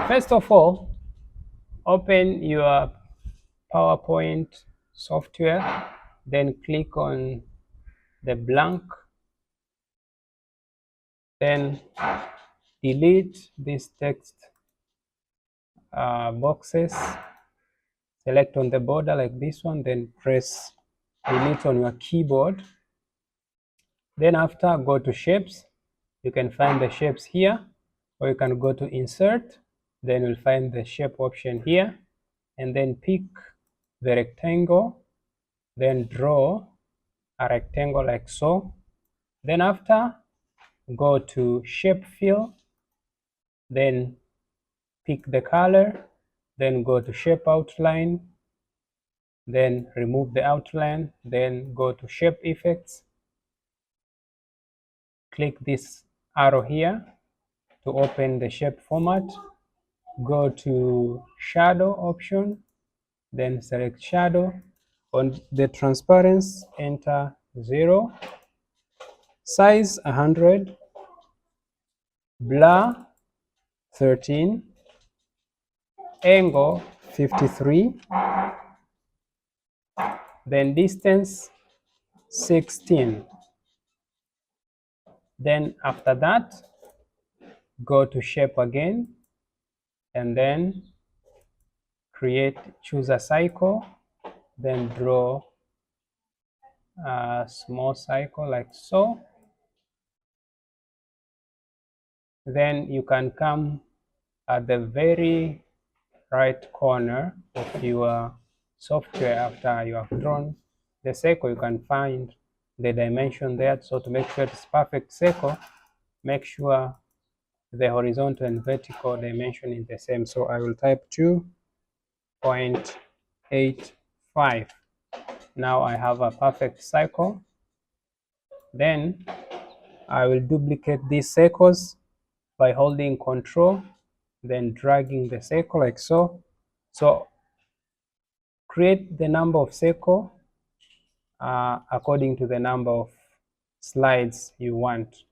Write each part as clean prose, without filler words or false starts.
First of all, open your PowerPoint software, then click on the blank, then delete these text boxes, select on the border like this one, then press delete on your keyboard. Then after, go to shapes. You can find the shapes here, or you can go to insert, then you'll find the shape option here, and then pick the rectangle, then draw a rectangle like so. Then after, go to shape fill, then pick the color, then go to shape outline, then remove the outline, then go to shape effects, click this arrow here to open the shape format, go to shadow option, then select shadow. On the transparency, enter 0, size 100, blur 13, angle 53, then distance 16. Then after that, go to shape again, and then choose a cycle, then draw a small cycle like so. Then you can come at the very right corner of your software. After you have drawn the circle, you can find the dimension there. So to make sure it's perfect circle, make sure the horizontal and vertical dimension is the same. So I will type 2.85. Now I have a perfect circle. Then I will duplicate these circles by holding Control, then dragging the circle like so. So create the number of circle according to the number of slides you want.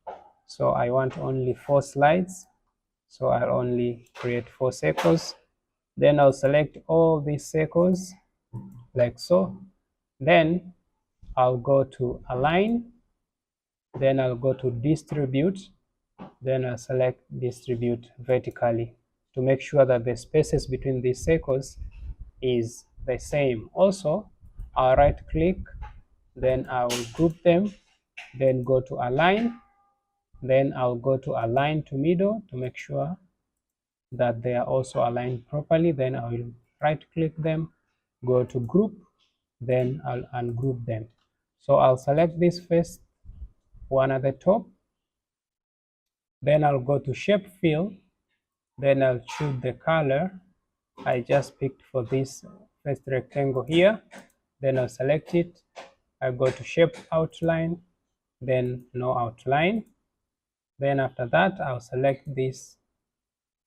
So I want only 4 slides, so I'll only create 4 circles. Then I'll select all these circles like so. Then I'll go to Align, then I'll go to Distribute, then I'll select Distribute vertically to make sure that the spaces between these circles is the same. Also, I'll right click, then I will group them, then go to Align, then I'll go to Align to Middle to make sure that they are also aligned properly. Then I will right click them, go to Group, then I'll ungroup them. So I'll select this first one at the top, then I'll go to Shape Fill, then I'll choose the color I just picked for this first rectangle here, then I'll select it. I go to Shape Outline, then No Outline. Then after that, I'll select this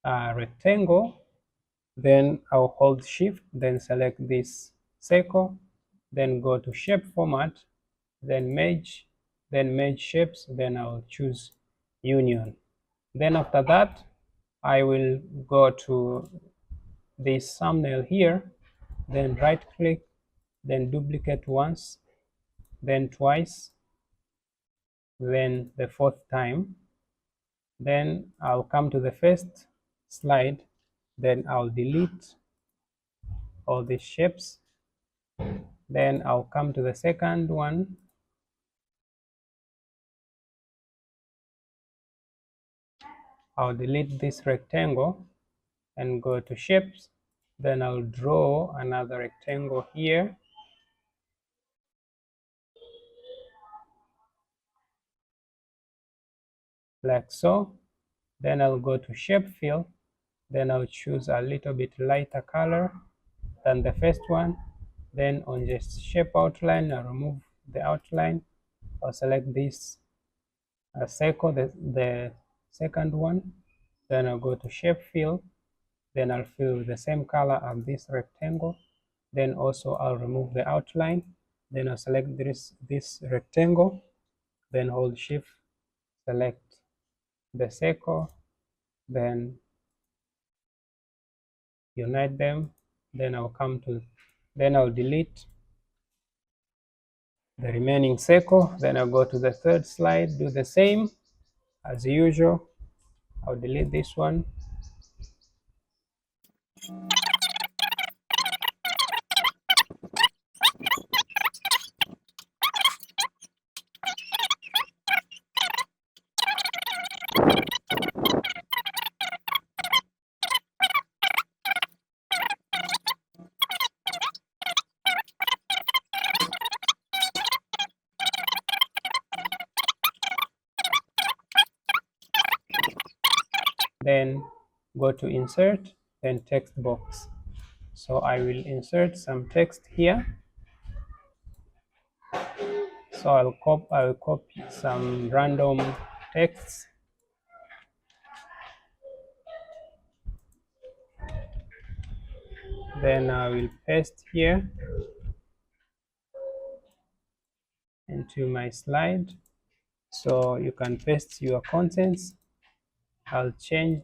rectangle, then I'll hold Shift, then select this circle, then go to Shape Format, then Merge Shapes, then I'll choose Union. Then after that, I will go to this thumbnail here, then right click, then duplicate once, then twice, then the 4th time. Then I'll come to the first slide, then I'll delete all these shapes. Then I'll come to the second one, I'll delete this rectangle and go to shapes. Then I'll draw another rectangle here. Like so. Then I'll go to shape fill. Then I'll choose a little bit lighter color than the first one. Then on just shape outline, I'll remove the outline. I'll select this circle, the second one. Then I'll go to shape fill. Then I'll fill the same color as this rectangle. Then also I'll remove the outline. Then I'll select this rectangle. Then hold Shift, select the circle, then unite them, then I'll delete the remaining circle, then I'll go to the third slide, do the same as usual. I'll delete this one. Then go to insert, then text box. So I will insert some text here. So I'll copy some random texts. Then I will paste here into my slide. So you can paste your contents. I'll change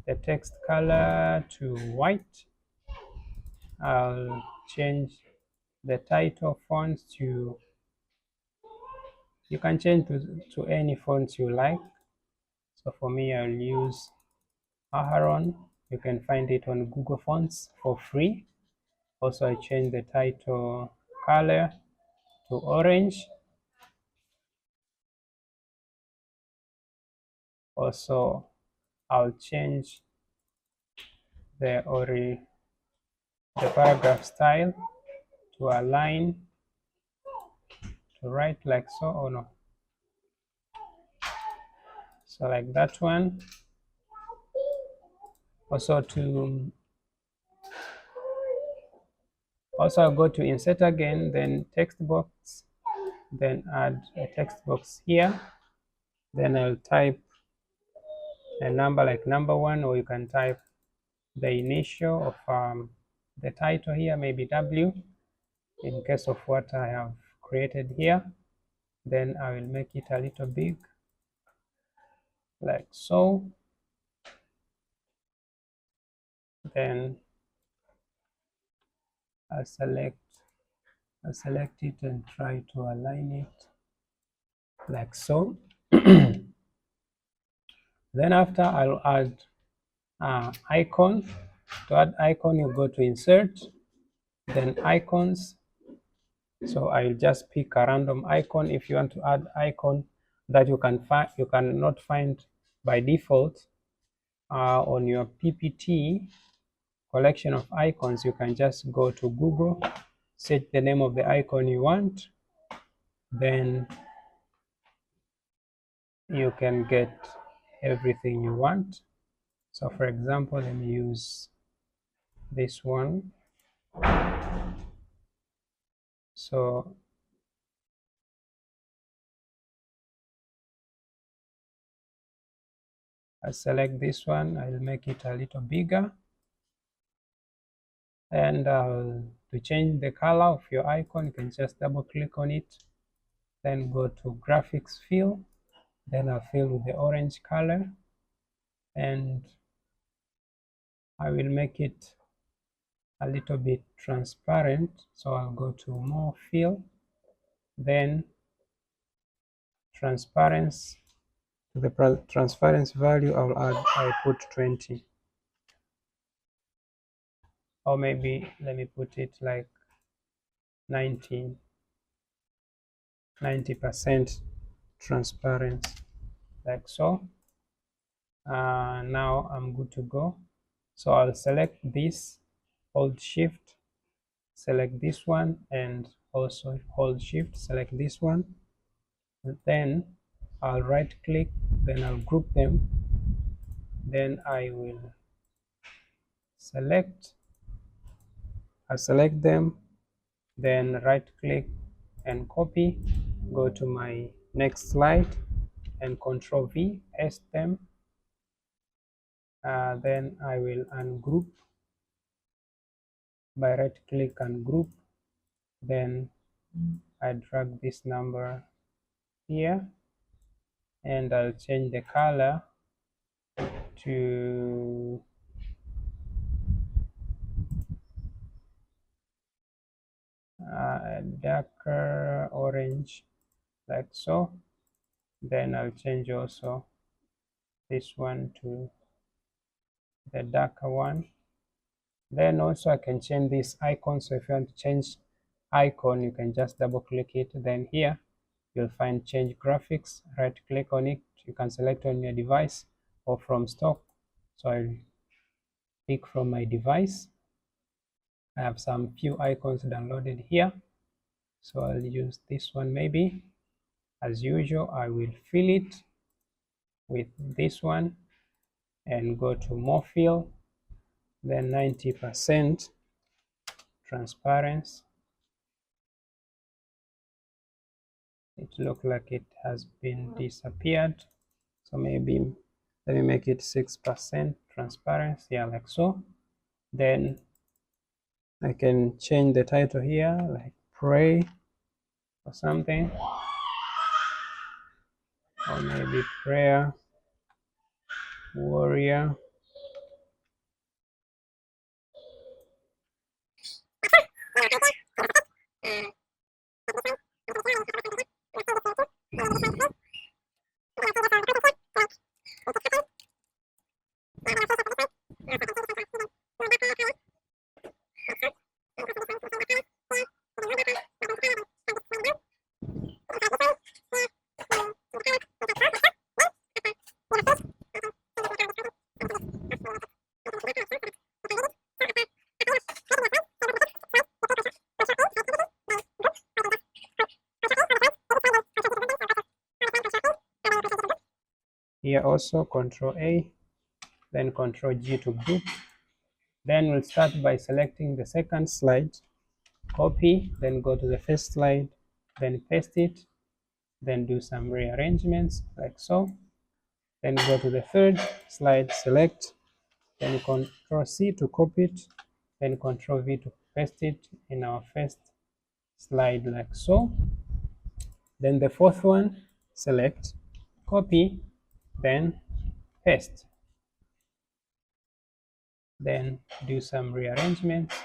the text color to white. I'll change the title font to, you can change to any font you like. So for me, I'll use Aharon. You can find it on Google Fonts for free. Also, I change the title color to orange. Also, I'll change the paragraph style to align to right like so, or no. So like that one. Also I'll go to insert again, then text box, then add a text box here. Then I'll type a number like number 1, or you can type the initial of the title here, maybe W, in case of what I have created here. Then I will make it a little big, like so. Then I'll select it and try to align it like so. Then after, I'll add icon. To add icon, you go to insert, then icons. So I'll just pick a random icon. If you want to add icon that you cannot find by default on your PPT collection of icons, you can just go to Google, search the name of the icon you want, then you can get everything you want. So for example, let me use this one. So I select this one, I'll make it a little bigger, and to change the color of your icon, you can just double click on it, then go to graphics fill, then I'll fill with the orange color, and I will make it a little bit transparent. So I'll go to more fill, then transparency. To the transparency value, I'll put 20, or maybe let me put it like 90% transparent, like so. Now I'm good to go. So I'll select this, hold shift, select this one, and also hold shift, select this one, and then I'll right click, then I'll group them, then I'll select them, then right click and copy, go to my next slide and Control V, paste them. Then I will ungroup by right click and group, then I drag this number here, and I'll change the color to darker orange, like so. Then I'll change also this one to the darker one. Then also I can change this icon. So if you want to change icon, you can just double click it. Then here you'll find change graphics, right click on it. You can select on your device or from stock. So I'll pick from my device. I have some few icons downloaded here. So I'll use this one maybe. As usual, I will fill it with this one and go to more fill, then 90% transparency. It looks like it has been disappeared. So maybe let me make it 6% transparency, yeah, like so. Then I can change the title here, like pray or something, or maybe prayer warrior. Here also Control A, then Control G to group. Then we'll start by selecting the second slide, copy, then go to the first slide, then paste it, then do some rearrangements like so. Then go to the third slide, select, then Control C to copy it, then Control V to paste it in our first slide like so. Then the fourth one, select, copy, then paste. Then do some rearrangements.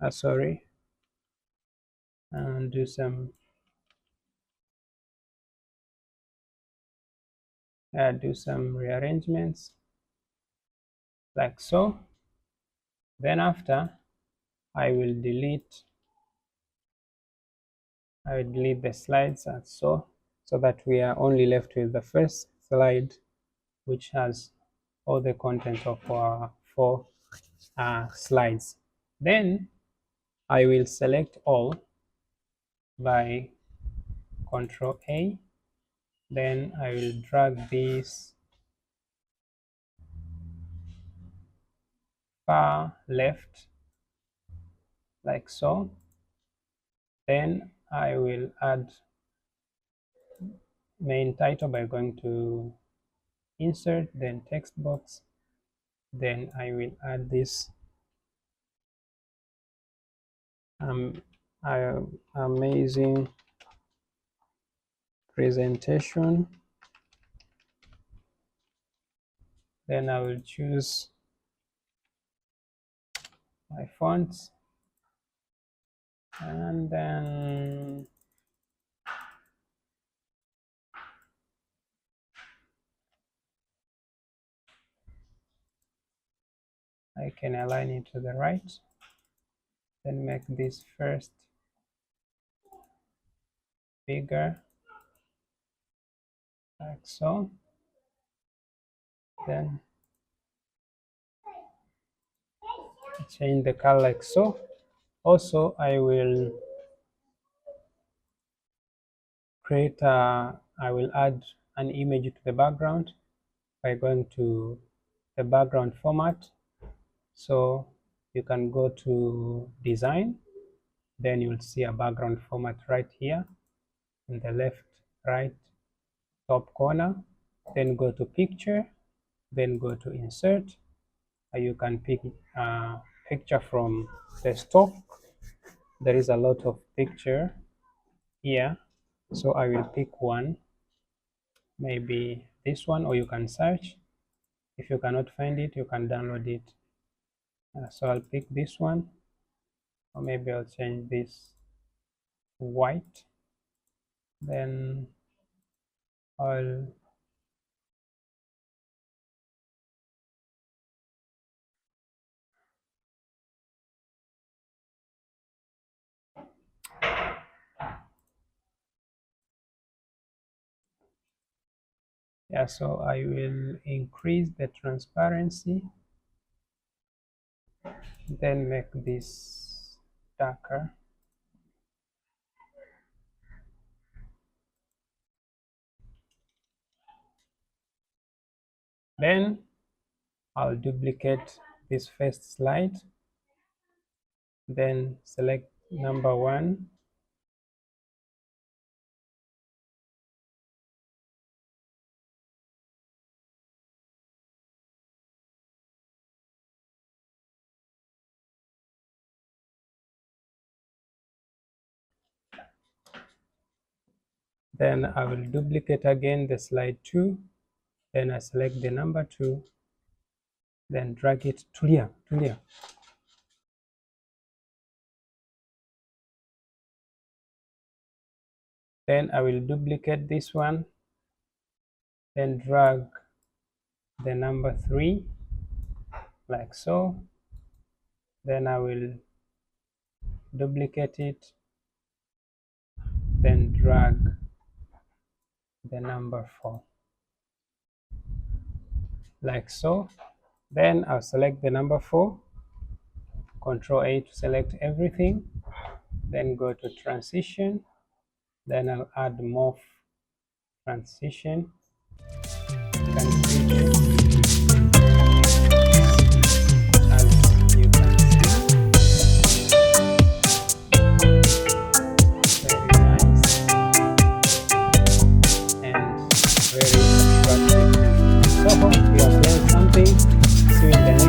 And do some rearrangements like so. Then after, I will delete the slides as so that we are only left with the first slide, which has all the content of our 4 slides. Then I will select all by Control A. Then I will drag this far left like so. Then I will add main title by going to insert, then text box. Then I will add this amazing presentation. Then I will choose my fonts, and then I can align it to the right, then make this first bigger like so. Then change the color like so. Also, I will I will add an image to the background by going to the background format. So you can go to design, then you'll see a background format right here in the left right top corner. Then go to picture, then go to insert. You can pick a picture from the stock. There is a lot of picture here, so I will pick one, maybe this one, or you can search. If you cannot find it, you can download it. So I'll pick this one, or maybe I'll change this white, then I'll so I will increase the transparency, then make this darker. Then I'll duplicate this first slide, then select number 1, then I will duplicate again the slide 2, then I select the number 2, then drag it to here. Then I will duplicate this one, then drag the number 3 like so, then I will duplicate it, then drag the number 4 like so. Then I'll select the number 4, Control A to select everything, then go to transition, then I'll add morph transition. You can see here, as you can see, very nice and very attractive. So hope you have learned something. See you in the next